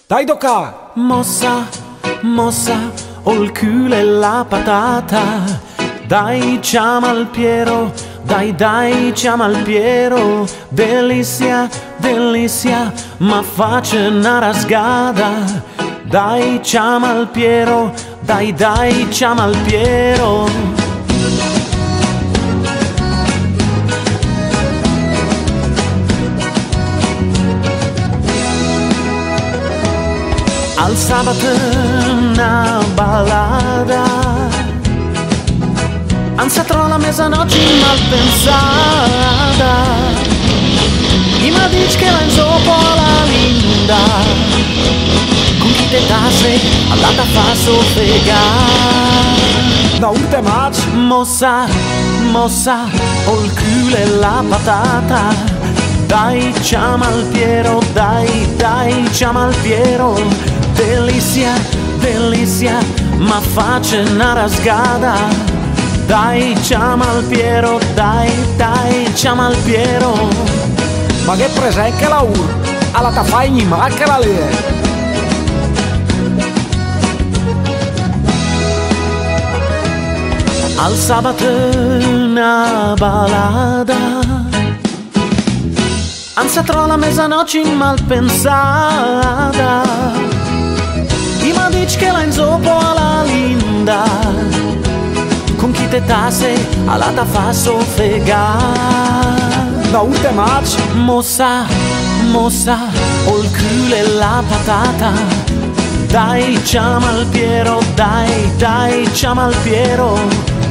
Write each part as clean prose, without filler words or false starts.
Dai Doca! Mossa, mossa, ho il culo e la patata. Dai, chiama il Piero, dai, chiama il Piero. Delizia, delizia, ma faccia una rasgata. Dai, chiama il Piero, dai, chiama il Piero. Al sabato una ballata, anzi tra la mezzanotte mal pensata. I ma dici che la inzoppo alla linda, con chi te tasse all'ata fa soffregare. Da urte match! Mossa, mossa, ho il culo e la patata. Dai, chiama il Piero, dai, chiama il Piero. Delizia, delizia, ma faccia una rasgata. Dai, chiama il Piero, dai, chiama il Piero. Ma che presente la ur? Alla ta fai in macchina lì! Al sabato una ballata, anzi tra la mezzanotte mal pensata. I ma dici che la inzoppo alla linda, con chi te tasse alla ta fa soffregare. Da urte match! Mossa, mossa, ho il culo e la patata. Dai, chiama il Piero, dai, chiama il Piero.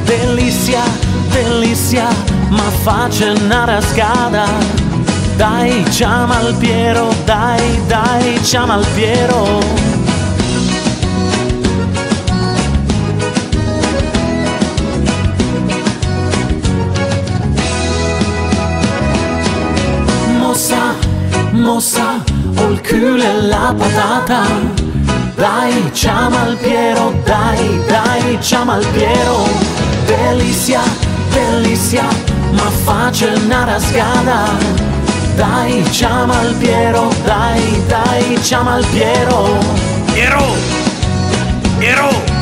Delizia, delizia, ma faccia una rasgata. Dai, chiama il Piero, dai, chiama il Piero. Mossa, ho il culo e la patata. Dai, chiama il Piero, dai, chiama il Piero. Delizia, delizia, ma faccia una rasgata. Dai, chiama il Piero, dai, chiama il Piero. Piero! Piero!